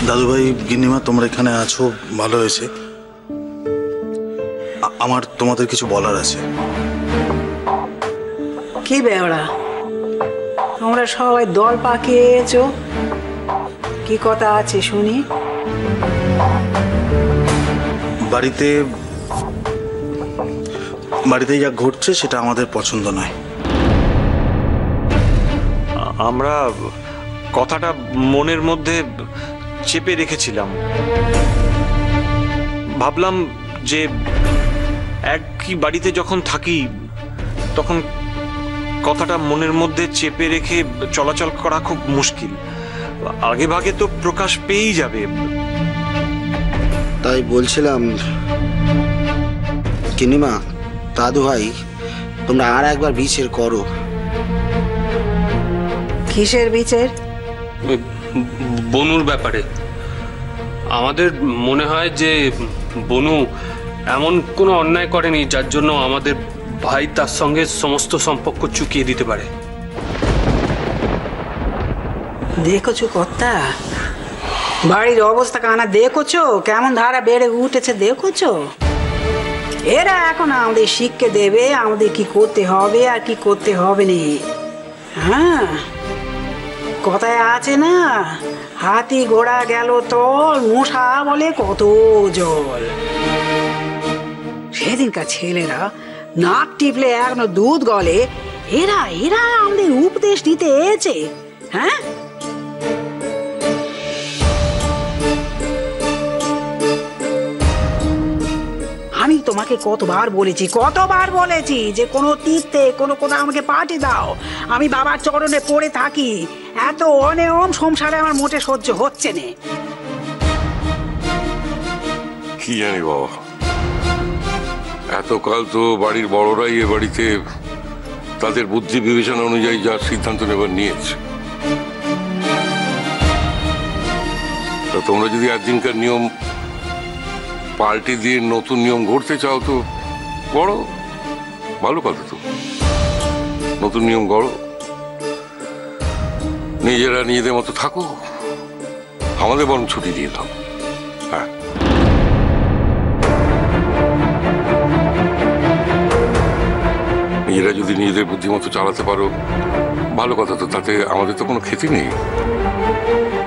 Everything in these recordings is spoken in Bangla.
দাদুভাই, গিন্নিমা, তোমরা এখানে আছো, ভালো হয়েছে। আমার তোমাদের কিছু বলার আছে। কি বেওড়া, তোমরা সবাই দল পাকিয়েছো, কি কথা আছে শুনি? বাড়িতে যা ঘটছে সেটা আমাদের পছন্দ নয়। আমরা কথাটা মনের মধ্যে চেপে রেখেছিলাম। ভাবলাম যে একই বাড়িতে যখন থাকি তখন কথাটা মনের মধ্যে চেপে রেখে চলাচল করা খুব মুশকিল। আগে ভাগে তো প্রকাশ পেয়েই যাবে। তাই বলছিলাম গিন্নিমা, দাদু ভাই, তোমরা আর একবার বিচার করো। কিসের বিচার? বনুর ব্যাপারে আমাদের মনে হয় যে বনু এমন কোনো অন্যায় করেনি যার জন্য আমাদের ভাই তার সঙ্গে সমস্ত সম্পর্ক চুকিয়ে দিতে পারে। দেখছো কর্তা, বাড়ির অবস্থা কানা দেখছো, কেমন ধারা বেড়ে উঠেছে দেখছো? এরা এখন আমাদের শিক্ষা দেবে আমাদের কি করতে হবে আর কি করতে হবে না। হ্যাঁ, কথায় আছে না, হাতি ঘোড়া গেল তল, মশা বলে কত জল। সেদিনকার ছেলেরা নাক টিপলে এখনো দুধ গলে, এরা এরা আমাদের উপদেশ দিতে এসেছে। হ্যাঁ, আমি তোমাকে কতবার বলেছি যে কোনো তীর্থে কোনো কোথাও আমাকে পাঠিয়ে দাও, আমি বাবার চরণে পড়ে থাকি। এত অনিয়ম সংসারে আমার মোটে সহ্য হচ্ছে না। কি জানি বাবা, এতকাল তো বাড়ির বড়রাই এ বাড়িতে তাদের বুদ্ধি বিবেচনা অনুযায়ী যা সিদ্ধান্ত নেবার নিয়েছে। তা তোমরা যদি একদিনকার নিয়ম পাল্টে দিয়ে নতুন নিয়ম গড়তে চাও তো গড়ো, ভালো কথা। তো নতুন নিয়ম গড়ো, নিজেরা নিজেদের মতো থাকো, আমাদের বরং ছুটি দিয়ে দাও। হ্যাঁ, নিজেরা যদি নিজেদের বুদ্ধিমতো চালাতে পারো ভালো কথা। তো তাতে আমাদের তো কোনো ক্ষতি নেই।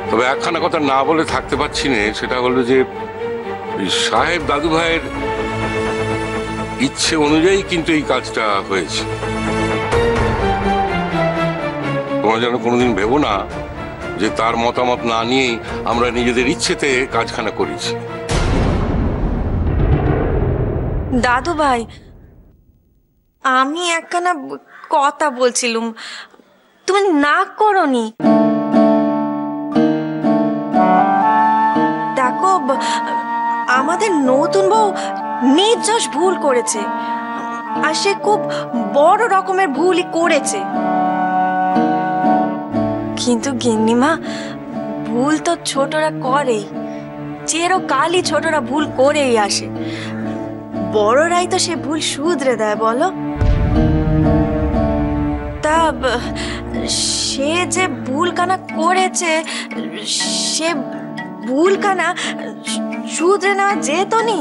তবে একখানা কথা না বলে থাকতে পারছি না, সেটা হলো যে সাহেব দাদু ভাইয়ের ইচ্ছে অনুযায়ী কিন্তু এই কাজটা হয়েছে। তোমরা যেন কোনোদিন ভেবো না যে তার মতামত না নিয়েই আমরা নিজেদের ইচ্ছেতে কাজখানা করেছি। দাদু ভাই, আমি একখানা কথা বলছিলুম, তুমি না করনি? দেখো, আমাদের নতুন বউ নির্দোষ ভুল করেছে, আর সে খুব বড় রকমের ভুলই করেছে। কিন্তু গিন্নিমা, ভুল তো ছোটরা করেই, চিরকালই ছোটরা ভুল করেই আসে। বড়রাই তো সে ভুল শুধরে দেয়, বলো? তা সে যে ভুলখানা করেছে, সে ভুলখানা শুধরে নেওয়া যেত নি?